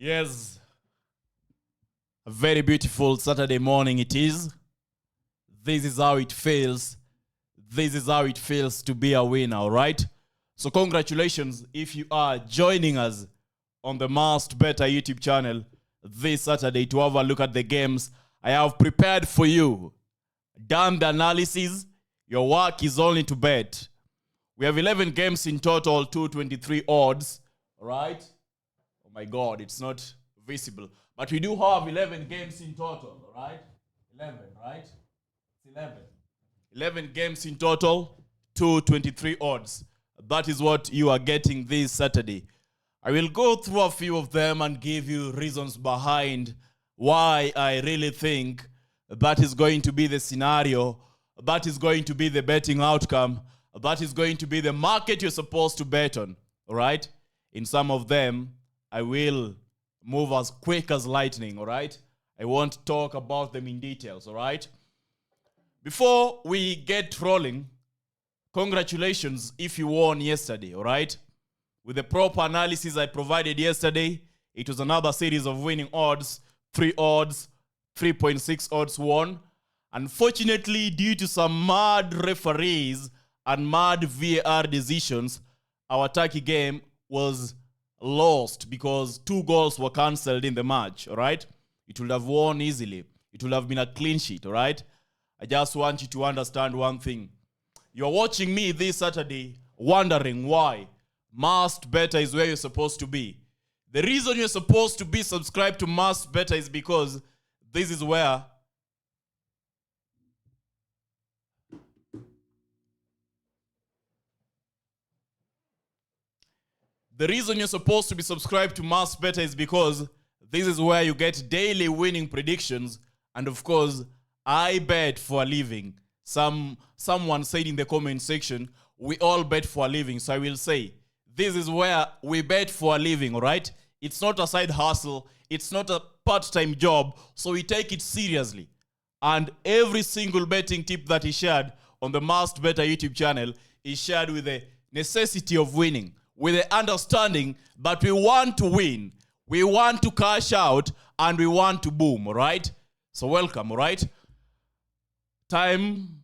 Yes, a very beautiful Saturday morning it is. This is how it feels. This is how it feels to be a winner, all right? So congratulations if you are joining us on the Masked Bettor YouTube channel this Saturday to have a look at the games I have prepared for you. Done the analysis. Your work is only to bet. We have 11 games in total, 223 odds, all right? Oh my God, it's not visible. But we do have 11 games in total, all right? 11, right? It's 11. 11 games in total, 223 odds. That is what you are getting this Saturday. I will go through a few of them and give you reasons behind why I really think that is going to be the scenario, that is going to be the betting outcome, that is going to be the market you're supposed to bet on, all right? In some of them, I will move as quick as lightning, all right? I won't talk about them in details, all right? Before we get rolling, congratulations if you won yesterday, all right? With the proper analysis I provided yesterday, it was another series of winning odds, 3 odds, 3.6 odds won. Unfortunately, due to some mad referees and mad VAR decisions, our Turkey game was lost because 2 goals were cancelled in the match, all right? It would have won easily. It would have been a clean sheet, all right? I just want you to understand one thing. You're watching me this Saturday wondering why Masked Bettor is where you're supposed to be. The reason you're supposed to be subscribed to Masked Bettor is because this is where The reason you're supposed to be subscribed to Masked Bettor is because this is where you get daily winning predictions. And of course, I bet for a living. Someone said in the comment section, we all bet for a living. So I will say, this is where we bet for a living, all right? It's not a side hustle. It's not a part-time job. So we take it seriously. And every single betting tip that is shared on the Masked Bettor YouTube channel is shared with the necessity of winning, with the understanding that we want to win, we want to cash out, and we want to boom, all right? So welcome, all right? Time,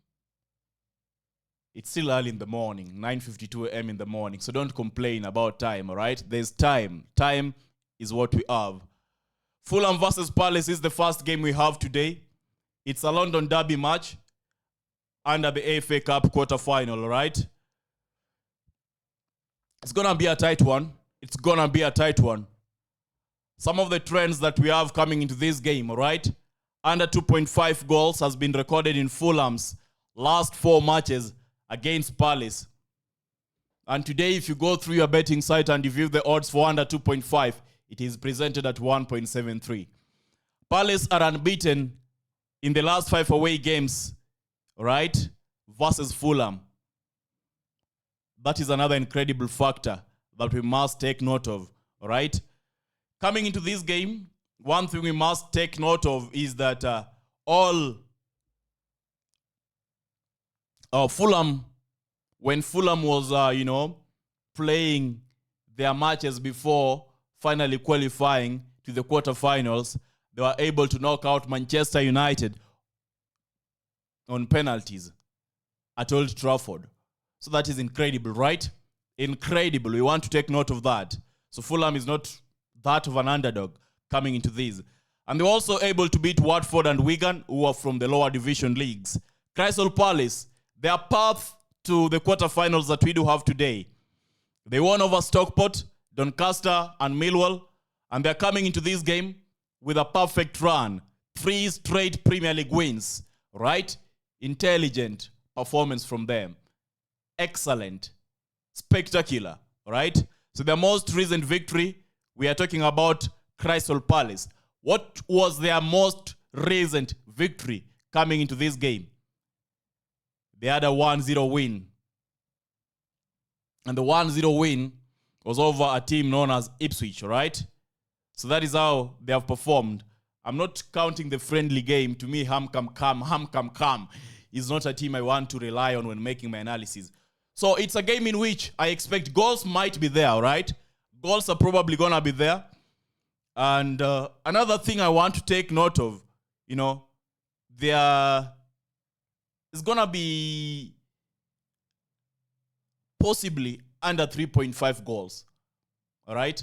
it's still early in the morning, 9:52 a.m. in the morning, so don't complain about time, all right? There's time. Time is what we have. Fulham versus Palace is the first game we have today. It's a London derby match under the FA Cup quarter-final, all right? It's going to be a tight one. It's going to be a tight one. Some of the trends that we have coming into this game, all right? Under 2.5 goals has been recorded in Fulham's last 4 matches against Palace. And today, if you go through your betting site and you view the odds for under 2.5, it is presented at 1.73. Palace are unbeaten in the last 5 away games, all right, versus Fulham. That is another incredible factor that we must take note of, all right? Coming into this game, one thing we must take note of is that Fulham, when Fulham was, playing their matches before finally qualifying to the quarterfinals, they were able to knock out Manchester United on penalties at Old Trafford. So that is incredible, right? Incredible. We want to take note of that. So Fulham is not that of an underdog coming into this. And they're also able to beat Watford and Wigan, who are from the lower division leagues. Crystal Palace, their path to the quarterfinals that we do have today. They won over Stockport, Doncaster, and Millwall. And they're coming into this game with a perfect run. 3 straight Premier League wins, right? Intelligent performance from them. Excellent, spectacular, right? So the most recent victory, we are talking about Crystal Palace. What was their most recent victory coming into this game? They had a 1-0 win. And the 1-0 win was over a team known as Ipswich, right? So that is how they have performed. I'm not counting the friendly game. To me, Ham Kam is not a team I want to rely on when making my analysis. So it's a game in which I expect goals might be there, right? Goals are probably going to be there. And another thing I want to take note of, there is going to be possibly under 3.5 goals. All right?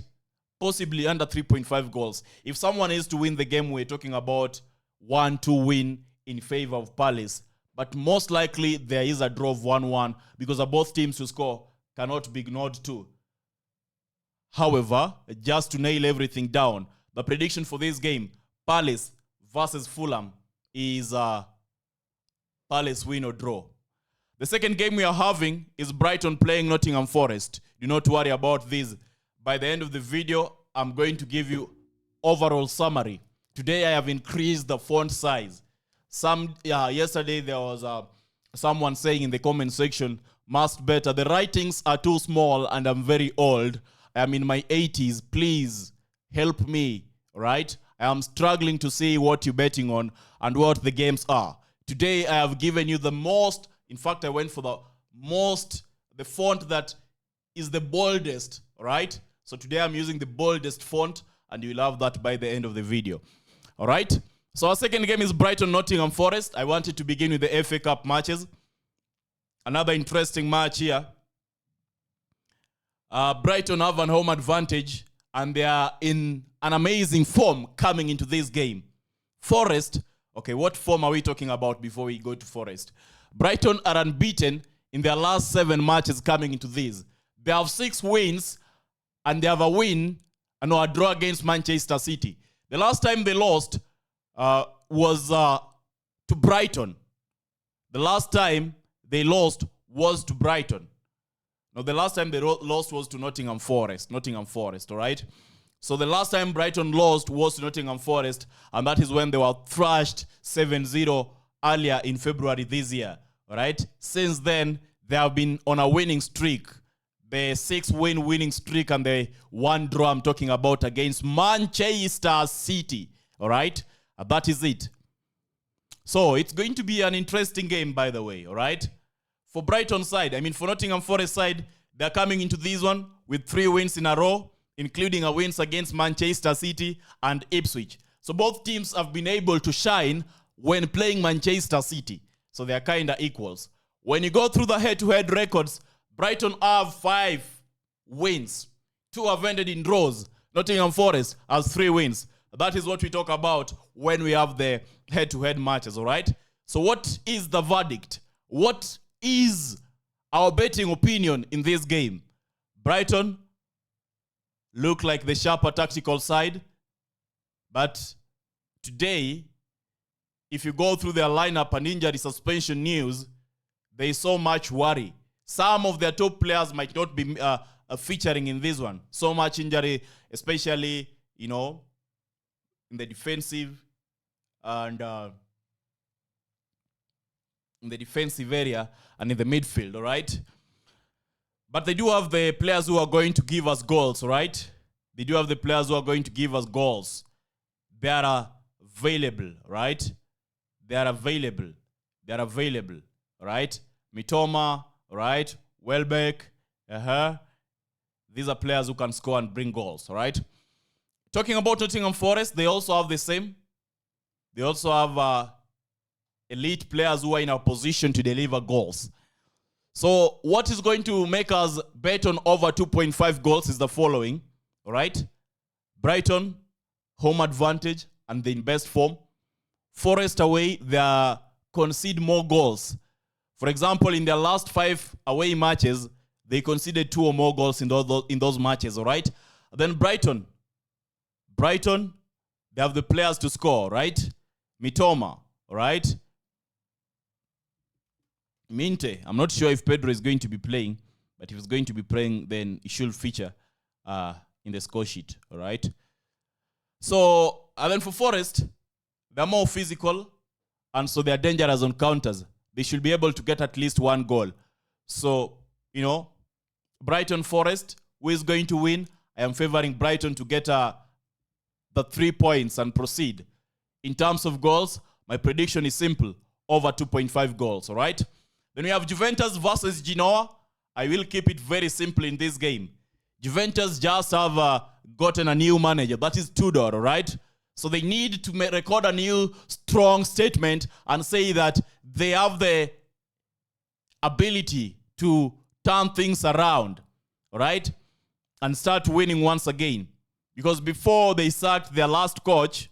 Possibly under 3.5 goals. If someone is to win the game, we're talking about 1-2 win in favor of Palace. But most likely there is a draw of 1-1 because both teams to score cannot be ignored too. However, just to nail everything down, the prediction for this game, Palace versus Fulham, is Palace win or draw. The second game we are having is Brighton playing Nottingham Forest. Do not worry about this. By the end of the video, I'm going to give you overall summary. Today I have increased the font size. Yesterday there was someone saying in the comment section, must better, the writings are too small and I'm very old. I'm in my 80s. Please help me, right? I am struggling to see what you're betting on and what the games are. Today I have given you the most, in fact I went for the font that is the boldest, right? So today I'm using the boldest font and you'll have that by the end of the video. All right? So our second game is Brighton Nottingham Forest. I wanted to begin with the FA Cup matches. Another interesting match here. Brighton have an home advantage and they are in an amazing form coming into this game. Forest, okay, what form are we talking about before we go to Forest? Brighton are unbeaten in their last 7 matches coming into this. They have 6 wins and they have a draw against Manchester City. The last time they lost was to Brighton. The last time they lost was to Brighton. Now, the last time they lost was to Nottingham Forest, all right? So the last time Brighton lost was to Nottingham Forest, and that is when they were thrashed 7-0 earlier in February this year, all right? Since then, they have been on a winning streak. The 6-win winning streak and the 1 draw I'm talking about against Manchester City, all right? That is it. So it's going to be an interesting game, by the way, all right? For Brighton side, for Nottingham Forest side, they're coming into this one with 3 wins in a row, including a wins against Manchester City and Ipswich. So both teams have been able to shine when playing Manchester City. So they're kind of equals. When you go through the head-to-head records, Brighton have 5 wins. 2 have ended in draws. Nottingham Forest has 3 wins. That is what we talk about when we have the head-to-head matches, all right? So what is the verdict? What is our betting opinion in this game? Brighton look like the sharper tactical side. But today, if you go through their lineup and injury suspension news, there is so much worry. Some of their top players might not be featuring in this one. So much injury, especially, in the defensive and in the defensive area and in the midfield, all right? But they do have the players who are going to give us goals, all right? They do have the players who are going to give us goals. They are available, right? They are available, all right? Mitoma, all right? Welbeck, These are players who can score and bring goals, all right? Talking about Nottingham Forest, they also have the same. They also have elite players who are in a position to deliver goals. So what is going to make us bet on over 2.5 goals is the following, all right? Brighton, home advantage, and they're in best form. Forest away, they concede more goals. For example, in their last 5 away matches, they conceded 2 or more goals in those matches, all right? Then Brighton, they have the players to score, right? Mitoma, all right? Minte, I'm not sure if Pedro is going to be playing, but if he's going to be playing, then he should feature in the score sheet, all right? So, and then for Forest, they're more physical, and so they're dangerous on counters. They should be able to get at least 1 goal. So, Brighton Forest, who is going to win? I am favoring Brighton to get the 3 points and proceed. In terms of goals, my prediction is simple, over 2.5 goals, all right? Then we have Juventus versus Genoa. I will keep it very simple in this game. Juventus just have gotten a new manager. That is Tudor, right? So they need to record a new strong statement and say that they have the ability to turn things around, right? And start winning once again. Because before they sacked their last coach,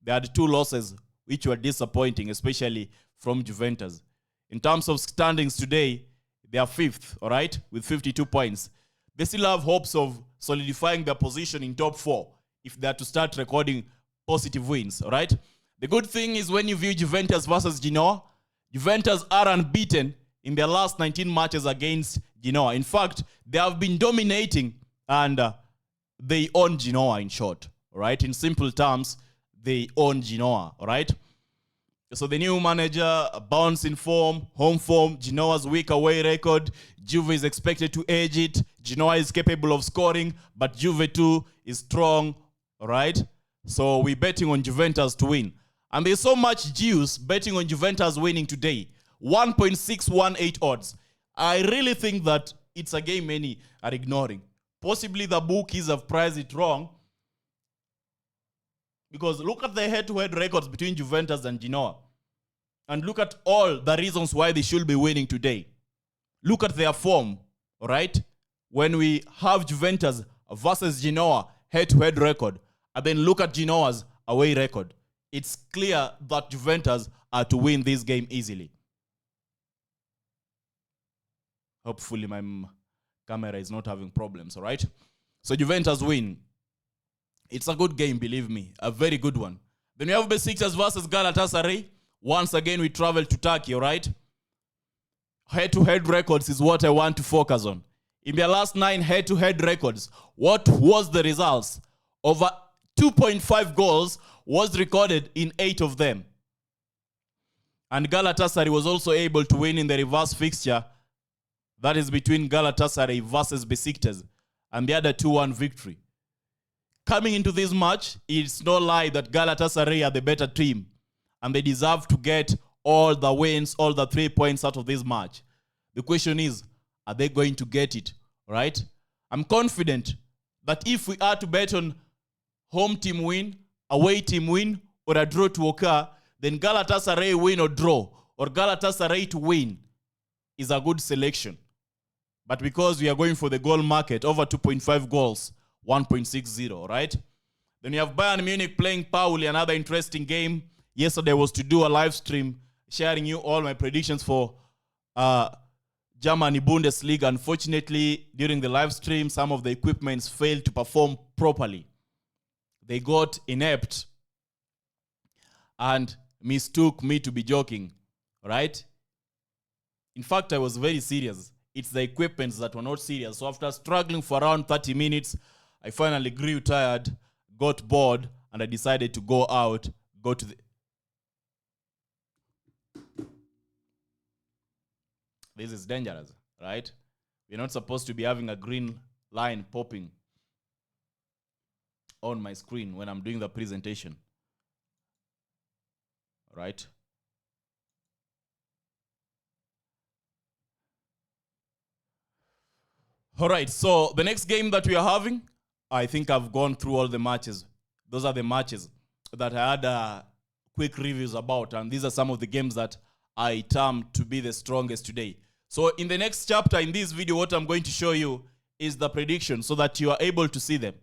they had 2 losses, which were disappointing, especially from Juventus. In terms of standings today, they are 5th, all right, with 52 points. They still have hopes of solidifying their position in top 4 if they are to start recording positive wins, all right? The good thing is when you view Juventus versus Genoa, Juventus are unbeaten in their last 19 matches against Genoa. In fact, they have been dominating and they own Genoa in short, all right? In simple terms, they own Genoa, all right? So the new manager, bounce in form, home form, Genoa's weak away record. Juve is expected to edge it. Genoa is capable of scoring, but Juve too is strong, all right? So we're betting on Juventus to win. And there's so much juice betting on Juventus winning today. 1.618 odds. I really think that it's a game many are ignoring. Possibly the bookies have priced it wrong. Because look at the head-to-head records between Juventus and Genoa. And look at all the reasons why they should be winning today. Look at their form, all right? When we have Juventus versus Genoa head-to-head record, and then look at Genoa's away record, it's clear that Juventus are to win this game easily. Hopefully my camera is not having problems, all right? So Juventus win. It's a good game, believe me. A very good one. Then we have Basaksehir versus Galatasaray. Once again, we travel to Turkey, all right? Head-to-head records is what I want to focus on. In their last 9 head-to-head records, what was the results? Over 2.5 goals was recorded in 8 of them. And Galatasaray was also able to win in the reverse fixture. That is between Galatasaray versus Basaksehir. And they had a 2-1 victory. Coming into this match, it's no lie that Galatasaray are the better team. And they deserve to get all the wins, all the 3 points out of this match. The question is, are they going to get it? Right? I'm confident that if we are to bet on home team win, away team win, or a draw to occur, then Galatasaray win or draw, or Galatasaray to win is a good selection. But because we are going for the goal market, over 2.5 goals, 1.60, right? Then you have Bayern Munich playing Pauli, another interesting game. Yesterday was to do a live stream sharing you all my predictions for Germany Bundesliga. Unfortunately, during the live stream, some of the equipments failed to perform properly. They got inept and mistook me to be joking, right? In fact, I was very serious. It's the equipments that were not serious. So after struggling for around 30 minutes, I finally grew tired, got bored, and I decided to go out, go to the... This is dangerous, right? We're not supposed to be having a green line popping on my screen when I'm doing the presentation, right? All right, so the next game that we are having, I think I've gone through all the matches. Those are the matches that I had quick reviews about, and these are some of the games that I termed to be the strongest today. So in the next chapter in this video, what I'm going to show you is the prediction so that you are able to see them.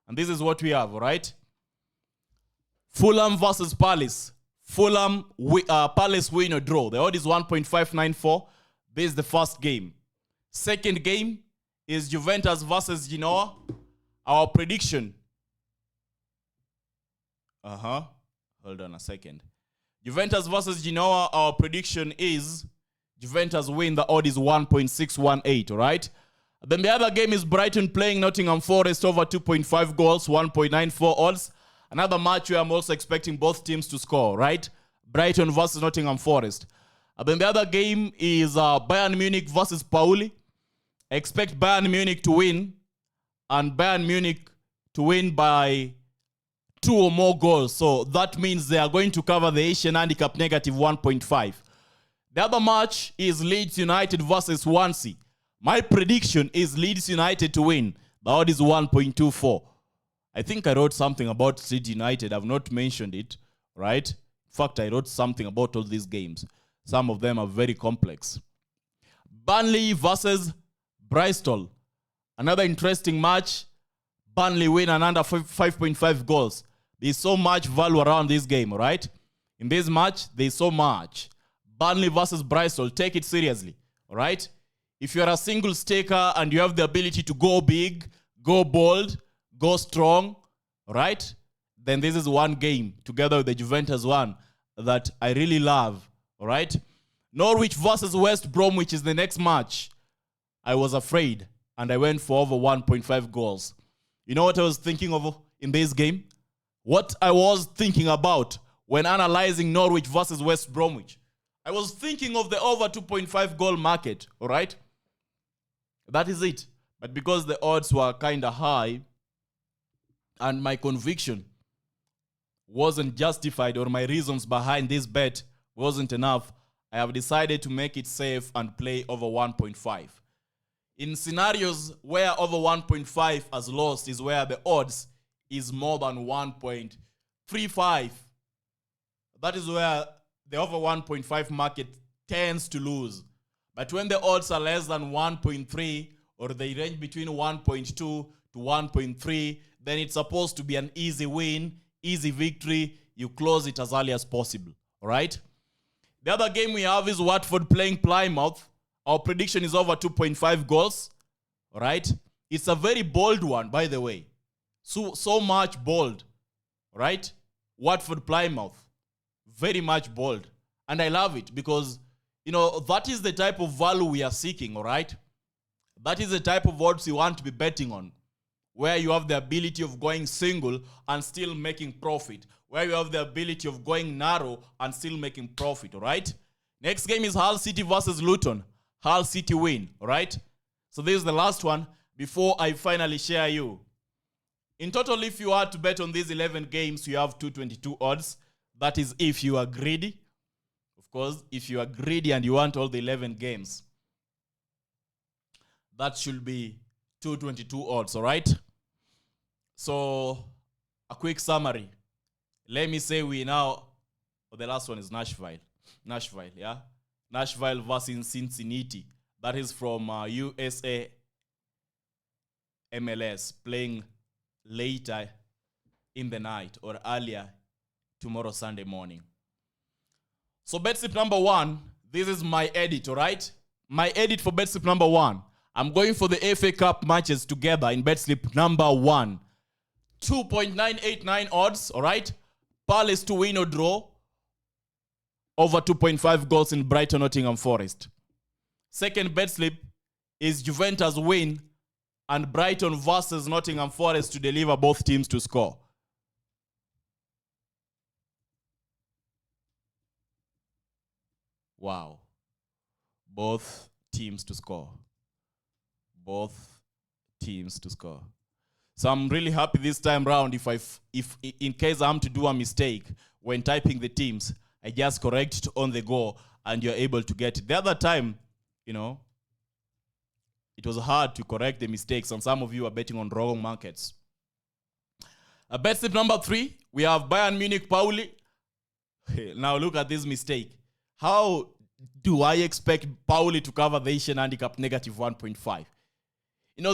And this is what we have, all right? Fulham versus Palace. Fulham, Palace win or draw. The odd is 1.594. This is the first game. Second game is Juventus versus Genoa. Our prediction. Hold on a second. Juventus versus Genoa, our prediction is Juventus win. The odd is 1.618, all right? Then the other game is Brighton playing Nottingham Forest over 2.5 goals, 1.94 odds. Another match where I'm also expecting both teams to score, right? Brighton versus Nottingham Forest. Then the other game is Bayern Munich versus Pauli. I expect Bayern Munich to win, and Bayern Munich to win by 2 or more goals. So that means they are going to cover the Asian handicap negative 1.5. The other match is Leeds United versus Swansea. My prediction is Leeds United to win. The odd is 1.24. I think I wrote something about City United. I've not mentioned it, right? In fact, I wrote something about all these games. Some of them are very complex. Burnley versus Bristol. Another interesting match. Burnley win and under 5.5 goals. There's so much value around this game, right? In this match, there's so much. Burnley versus Bristol. Take it seriously, all right? If you're a single staker and you have the ability to go big, go bold, go strong, right? Then this is one game together with the Juventus one that I really love, all right? Norwich versus West Bromwich is the next match. I was afraid and I went for over 1.5 goals. You know what I was thinking of in this game? What I was thinking about when analyzing Norwich versus West Bromwich. I was thinking of the over 2.5 goal market, all right? That is it. But because the odds were kind of high and my conviction wasn't justified, or my reasons behind this bet wasn't enough, I have decided to make it safe and play over 1.5. In scenarios where over 1.5 has lost is where the odds is more than 1.35. That is where the over 1.5 market tends to lose. But when the odds are less than 1.3 or they range between 1.2 to 1.3, then it's supposed to be an easy win, easy victory. You close it as early as possible. All right? The other game we have is Watford playing Plymouth. Our prediction is over 2.5 goals. All right? It's a very bold one, by the way. So much bold. All right? Watford Plymouth. Very much bold. And I love it because, you know, that is the type of value we are seeking, all right? That is the type of odds you want to be betting on, where you have the ability of going single and still making profit, where you have the ability of going narrow and still making profit, all right? Next game is Hull City versus Luton. Hull City win, all right? So this is the last one before I finally share you. In total, if you are to bet on these 11 games, you have 222 odds. That is if you are greedy. Of course, if you are greedy and you want all the 11 games, that should be 222 odds, all right? So, a quick summary. Let me say the last one is Nashville, yeah? Nashville versus Cincinnati. That is from USA MLS, playing later in the night or earlier tomorrow, Sunday morning. So bet slip number 1, this is my edit, all right? My edit for bet slip number 1. I'm going for the FA Cup matches together in bet slip number 1. 2.989 odds, all right? Palace to win or draw. Over 2.5 goals in Brighton, Nottingham Forest. Second bet slip is Juventus win and Brighton versus Nottingham Forest to deliver both teams to score. Wow. Both teams to score. Both teams to score. So I'm really happy this time round if in case I'm to do a mistake when typing the teams, I just correct it on the go and you're able to get it. The other time, you know, it was hard to correct the mistakes and some of you are betting on wrong markets. Bet slip number 3, we have Bayern Munich Pauli. Now look at this mistake. How do I expect Pauli to cover the Asian handicap negative 1.5? You know,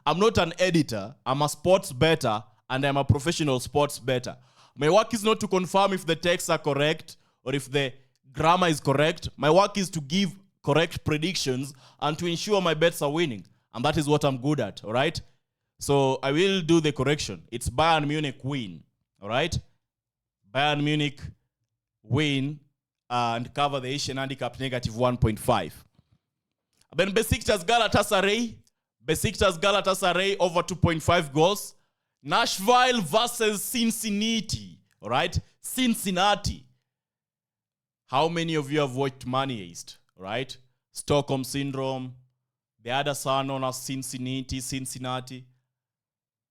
I'm not an editor. I'm a sports bettor and I'm a professional sports bettor. My work is not to confirm if the texts are correct or if the grammar is correct. My work is to give correct predictions and to ensure my bets are winning. And that is what I'm good at, all right? So I will do the correction. It's Bayern Munich win, all right? Bayern Munich win and cover the Asian handicap negative 1.5. Then Basaksehir Galatasaray. Basaksehir Galatasaray over 2.5 goals. Nashville versus Cincinnati. All right? Cincinnati. How many of you have watched Money Heist? Right? Stockholm Syndrome. The other son known as Cincinnati.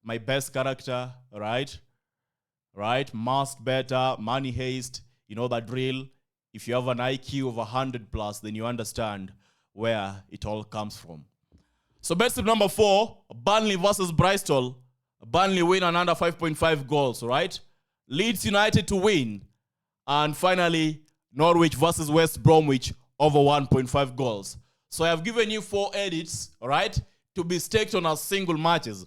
My best character. Right? Right? Masked Bettor. Money Heist. You know the drill. If you have an IQ of 100 plus, then you understand where it all comes from. So bet slip number 4, Burnley versus Bristol. Burnley win and under 5.5 goals, right? Leeds United to win. And finally, Norwich versus West Bromwich over 1.5 goals. So I have given you 4 edits, all right, to be staked on as single matches.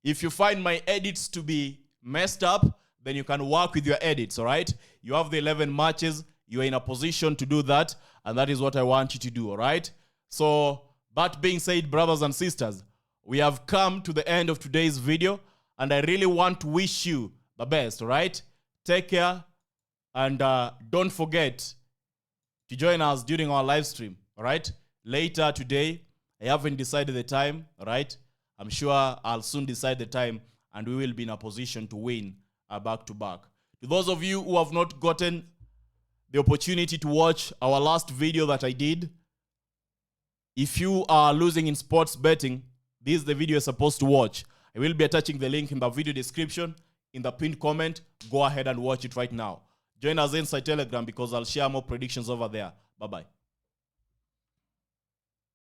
If you find my edits to be messed up, then you can work with your edits, all right? You have the 11 matches. You are in a position to do that, and that is what I want you to do, all right? So, that being said, brothers and sisters, we have come to the end of today's video, and I really want to wish you the best, all right? Take care, and don't forget to join us during our live stream, all right? Later today, I haven't decided the time, all right? I'm sure I'll soon decide the time, and we will be in a position to win back-to-back. To those of you who have not gotten the opportunity to watch our last video that I did, if you are losing in sports betting, this is the video you're supposed to watch. I will be attaching the link in the video description, in the pinned comment. Go ahead and watch it right now. Join us inside Telegram because I'll share more predictions over there. Bye-bye.